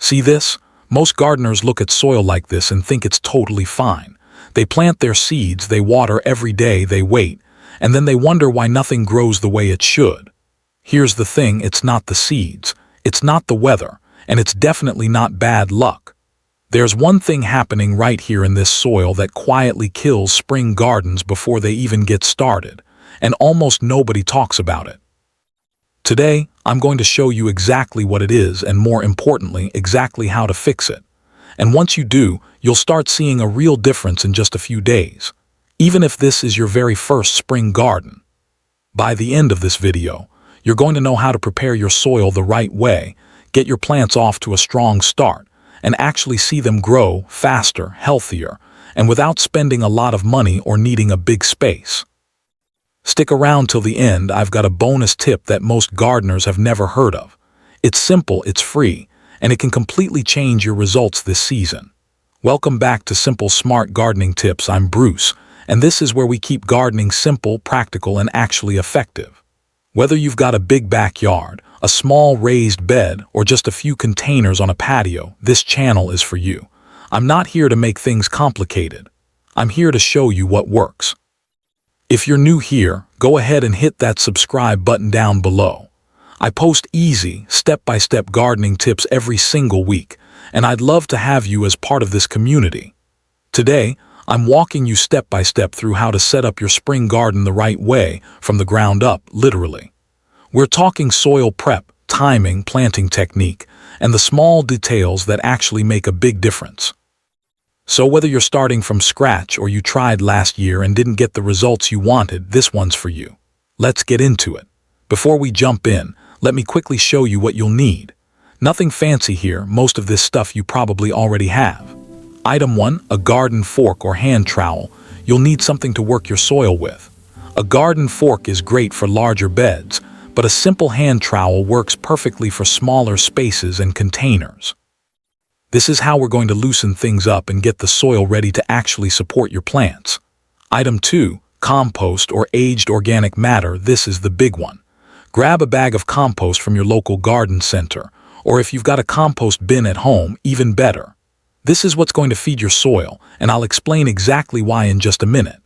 See this? Most gardeners look at soil like this and think it's totally fine. They plant their seeds, they water every day, they wait, and then they wonder why nothing grows the way it should. Here's the thing, it's not the seeds, it's not the weather, and it's definitely not bad luck. There's one thing happening right here in this soil that quietly kills spring gardens before they even get started, and almost nobody talks about it. Today, I'm going to show you exactly what it is and, more importantly, exactly how to fix it. And once you do, you'll start seeing a real difference in just a few days, even if this is your very first spring garden. By the end of this video, you're going to know how to prepare your soil the right way, get your plants off to a strong start, and actually see them grow faster, healthier, and without spending a lot of money or needing a big space. Stick around till the end. I've got a bonus tip that most gardeners have never heard of. It's simple, it's free, and it can completely change your results this season. Welcome back to Simple Smart Gardening Tips. I'm Bruce, and this is where we keep gardening simple, practical, and actually effective. Whether you've got a big backyard, a small raised bed, or just a few containers on a patio, this channel is for you. I'm not here to make things complicated. I'm here to show you what works. If you're new here, go ahead and hit that subscribe button down below. I post easy, step-by-step gardening tips every single week, and I'd love to have you as part of this community. Today, I'm walking you step-by-step through how to set up your spring garden the right way, from the ground up, literally. We're talking soil prep, timing, planting technique, and the small details that actually make a big difference. So whether you're starting from scratch or you tried last year and didn't get the results you wanted, this one's for you. Let's get into it. Before we jump in, let me quickly show you what you'll need. Nothing fancy here, most of this stuff you probably already have. Item 1, a garden fork or hand trowel. You'll need something to work your soil with. A garden fork is great for larger beds, but a simple hand trowel works perfectly for smaller spaces and containers. This is how we're going to loosen things up and get the soil ready to actually support your plants. Item 2, compost or aged organic matter. This is the big one. Grab a bag of compost from your local garden center, or if you've got a compost bin at home, even better. This is what's going to feed your soil, and I'll explain exactly why in just a minute.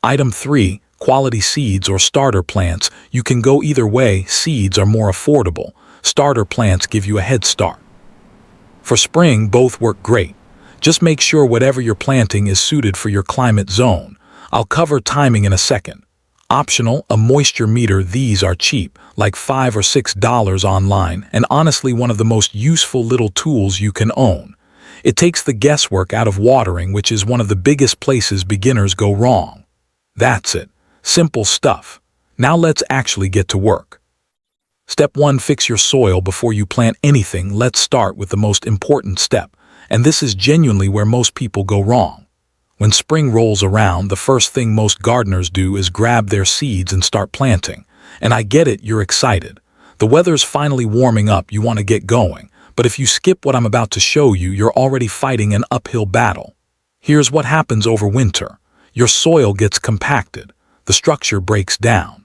Item 3, quality seeds or starter plants. You can go either way. Seeds are more affordable. Starter plants give you a head start. For spring, both work great. Just make sure whatever you're planting is suited for your climate zone. I'll cover timing in a second. Optional, a moisture meter. These are cheap, like $5 or $6 online, and honestly one of the most useful little tools you can own. It takes the guesswork out of watering, which is one of the biggest places beginners go wrong. That's it. Simple stuff. Now let's actually get to work. Step 1, fix your soil before you plant anything. Let's start with the most important step, and this is genuinely where most people go wrong. When spring rolls around, the first thing most gardeners do is grab their seeds and start planting. And I get it, you're excited. The weather's finally warming up, you want to get going. But if you skip what I'm about to show you, you're already fighting an uphill battle. Here's what happens over winter. Your soil gets compacted. The structure breaks down.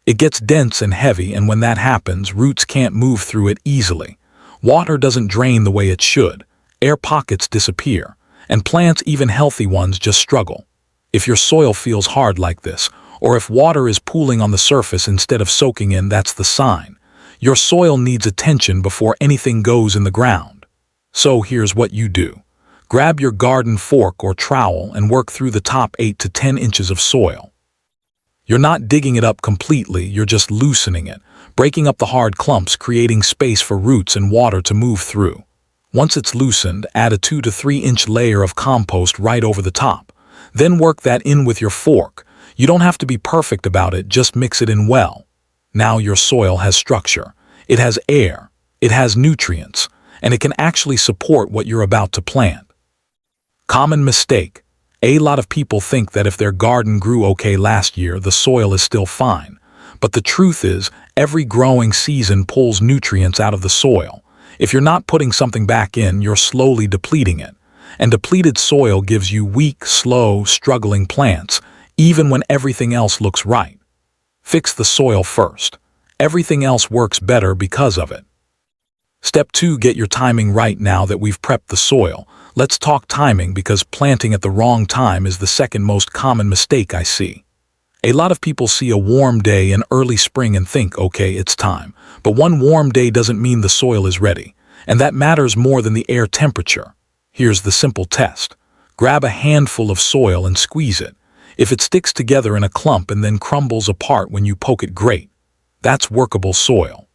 It gets dense and heavy, and when that happens, roots can't move through it easily. Water doesn't drain the way it should. Air pockets disappear, and plants, even healthy ones, just struggle. If your soil feels hard like this, or if water is pooling on the surface instead of soaking in, that's the sign. Your soil needs attention before anything goes in the ground. So here's what you do. Grab your garden fork or trowel and work through the top 8 to 10 inches of soil. You're not digging it up completely, you're just loosening it, breaking up the hard clumps, creating space for roots and water to move through. Once it's loosened, add a 2 to 3 inch layer of compost right over the top. Then work that in with your fork. You don't have to be perfect about it, just mix it in well. Now your soil has structure. It has air. It has nutrients. And it can actually support what you're about to plant. Common mistake. A lot of people think that if their garden grew okay last year, the soil is still fine. But the truth is, every growing season pulls nutrients out of the soil. If you're not putting something back in, you're slowly depleting it. And depleted soil gives you weak, slow, struggling plants, even when everything else looks right. Fix the soil first. Everything else works better because of it. Step 2, get your timing right. Now that we've prepped the soil, let's talk timing, because planting at the wrong time is the second most common mistake I see. A lot of people see a warm day in early spring and think, okay, it's time. But one warm day doesn't mean the soil is ready, and that matters more than the air temperature. Here's the simple test. Grab a handful of soil and squeeze it. If it sticks together in a clump and then crumbles apart when you poke it, great. That's workable soil.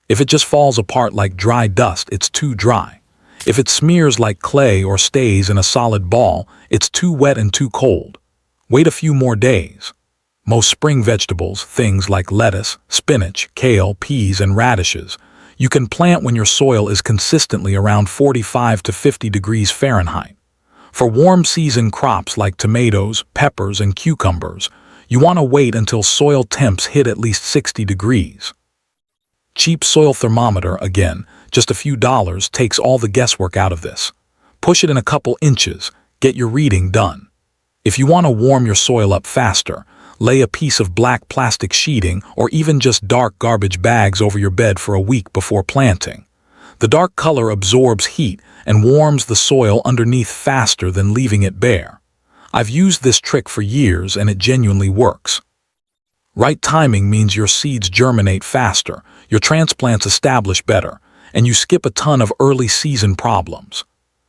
If it just falls apart like dry dust, it's too dry. If it smears like clay or stays in a solid ball, it's too wet and too cold. Wait a few more days. Most spring vegetables, things like lettuce, spinach, kale, peas, and radishes, you can plant when your soil is consistently around 45 to 50 degrees Fahrenheit. For warm season crops like tomatoes, peppers, and cucumbers, you want to wait until soil temps hit at least 60 degrees. Cheap soil thermometer, again, just a few dollars, takes all the guesswork out of this. Push it in a couple inches, get your reading done. If you want to warm your soil up faster, lay a piece of black plastic sheeting or even just dark garbage bags over your bed for a week before planting. The dark color absorbs heat and warms the soil underneath faster than leaving it bare. I've used this trick for years and it genuinely works. Right timing means your seeds germinate faster, your transplants establish better, and you skip a ton of early season problems.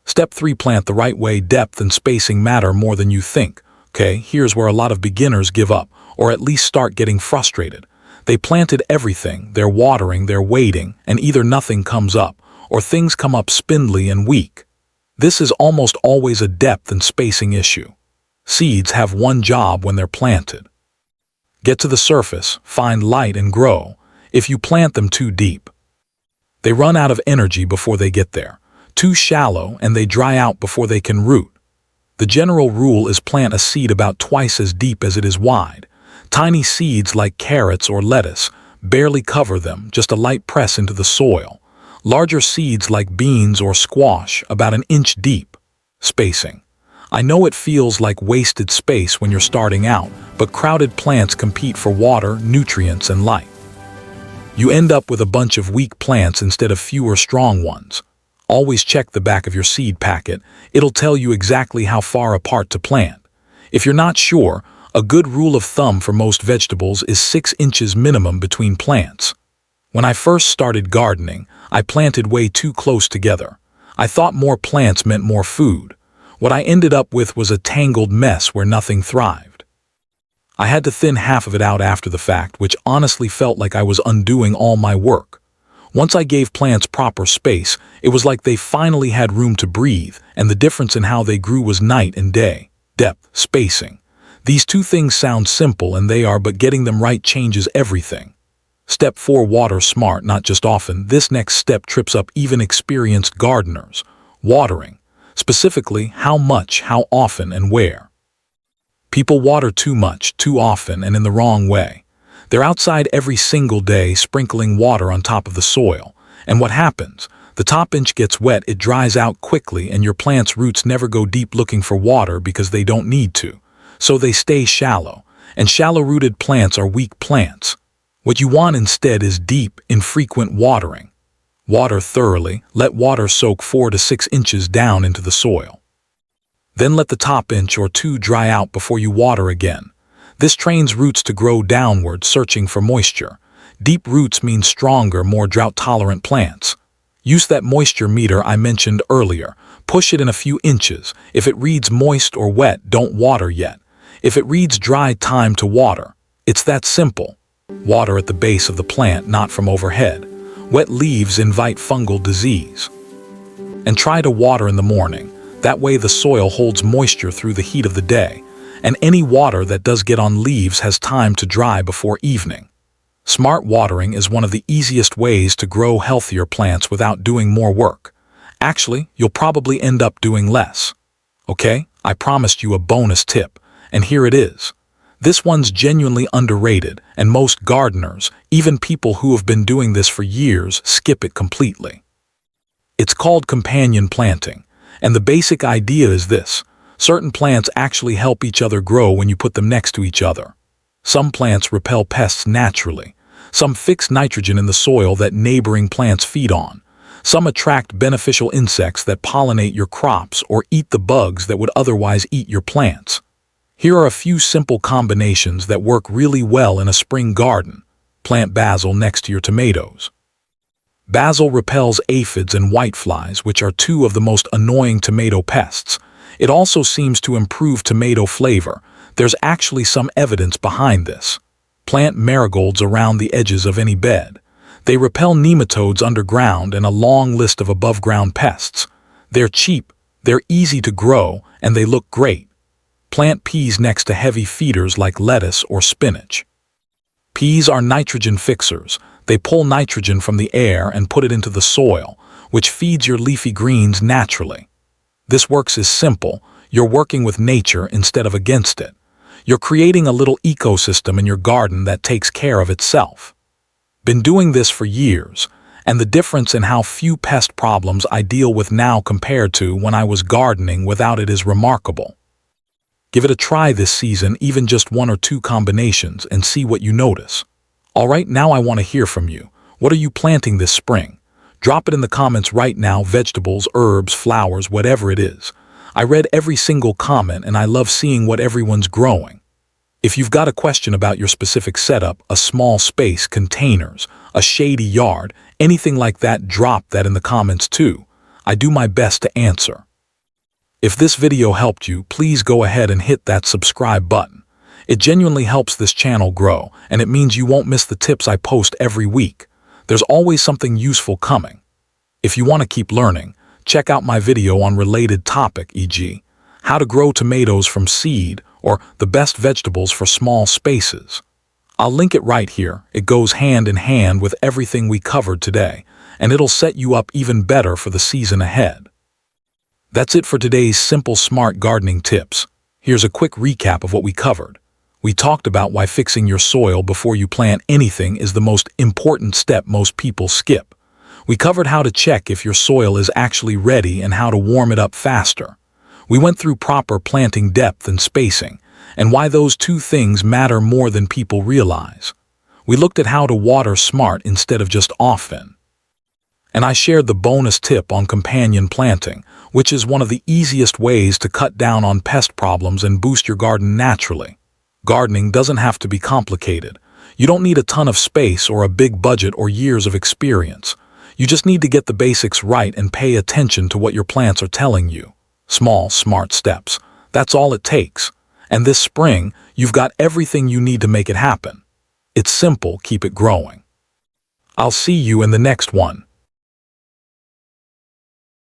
Step 3, plant the right way. Depth and spacing matter more than you think. Okay, here's where a lot of beginners give up, or at least start getting frustrated. They planted everything, they're watering, they're waiting, and either nothing comes up, or things come up spindly and weak. This is almost always a depth and spacing issue. Seeds have one job when they're planted. Get to the surface, find light, and grow. If you plant them too deep, they run out of energy before they get there. Too shallow, and they dry out before they can root. The general rule is plant a seed about twice as deep as it is wide. Tiny seeds like carrots or lettuce barely cover them, just a light press into the soil. Larger seeds like beans or squash about an inch deep. Spacing. I know it feels like wasted space when you're starting out, but crowded plants compete for water, nutrients, and light. You end up with a bunch of weak plants instead of fewer strong ones. Always check the back of your seed packet. It'll tell you exactly how far apart to plant. If you're not sure, a good rule of thumb for most vegetables is 6 inches minimum between plants. When I first started gardening, I planted way too close together. I thought more plants meant more food. What I ended up with was a tangled mess where nothing thrived. I had to thin half of it out after the fact, which honestly felt like I was undoing all my work. Once I gave plants proper space, it was like they finally had room to breathe, and the difference in how they grew was night and day. Depth, spacing. These two things sound simple, and they are, but getting them right changes everything. Step 4, water smart, not just often. This next step trips up even experienced gardeners. Watering. Specifically, how much, how often, and where. People water too much, too often, and in the wrong way. They're outside every single day sprinkling water on top of the soil. And what happens? The top inch gets wet, it dries out quickly, and your plant's roots never go deep looking for water because they don't need to. So they stay shallow. And shallow-rooted plants are weak plants. What you want instead is deep, infrequent watering. Water thoroughly, let water soak 4 to 6 inches down into the soil. Then let the top inch or two dry out before you water again. This trains roots to grow downward, searching for moisture. Deep roots mean stronger, more drought-tolerant plants. Use that moisture meter I mentioned earlier. Push it in a few inches. If it reads moist or wet, don't water yet. If it reads dry, time to water. It's that simple. Water at the base of the plant, not from overhead. Wet leaves invite fungal disease. And try to water in the morning. That way the soil holds moisture through the heat of the day, and any water that does get on leaves has time to dry before evening. Smart watering is one of the easiest ways to grow healthier plants without doing more work. Actually, you'll probably end up doing less. Okay, I promised you a bonus tip, and here it is. This one's genuinely underrated, and most gardeners, even people who have been doing this for years, skip it completely. It's called companion planting, and the basic idea is this. Certain plants actually help each other grow when you put them next to each other. Some plants repel pests naturally. Some fix nitrogen in the soil that neighboring plants feed on. Some attract beneficial insects that pollinate your crops or eat the bugs that would otherwise eat your plants. Here are a few simple combinations that work really well in a spring garden. Plant basil next to your tomatoes. Basil repels aphids and whiteflies, which are two of the most annoying tomato pests. It also seems to improve tomato flavor. There's actually some evidence behind this. Plant marigolds around the edges of any bed. They repel nematodes underground and a long list of above-ground pests. They're cheap, they're easy to grow, and they look great. Plant peas next to heavy feeders like lettuce or spinach. Peas are nitrogen fixers. They pull nitrogen from the air and put it into the soil, which feeds your leafy greens naturally. This works is simple. You're working with nature instead of against it. You're creating a little ecosystem in your garden that takes care of itself. Been doing this for years, and the difference in how few pest problems I deal with now compared to when I was gardening without it is remarkable. Give it a try this season, even just 1 or 2 combinations, and see what you notice. Alright, now I want to hear from you. What are you planting this spring? Drop it in the comments right now, vegetables, herbs, flowers, whatever it is. I read every single comment and I love seeing what everyone's growing. If you've got a question about your specific setup, a small space, containers, a shady yard, anything like that, drop that in the comments too. I do my best to answer. If this video helped you, please go ahead and hit that subscribe button. It genuinely helps this channel grow, and it means you won't miss the tips I post every week. There's always something useful coming. If you want to keep learning, check out my video on related topic, e.g., how to grow tomatoes from seed or the best vegetables for small spaces. I'll link it right here. It goes hand in hand with everything we covered today, and it'll set you up even better for the season ahead. That's it for today's simple, smart gardening tips. Here's a quick recap of what we covered. We talked about why fixing your soil before you plant anything is the most important step most people skip. We covered how to check if your soil is actually ready and how to warm it up faster. We went through proper planting depth and spacing, and why those two things matter more than people realize. We looked at how to water smart instead of just often. And I shared the bonus tip on companion planting, which is one of the easiest ways to cut down on pest problems and boost your garden naturally. Gardening doesn't have to be complicated. You don't need a ton of space or a big budget or years of experience. You just need to get the basics right and pay attention to what your plants are telling you. Small, smart steps. That's all it takes. And this spring, you've got everything you need to make it happen. It's simple, keep it growing. I'll see you in the next one.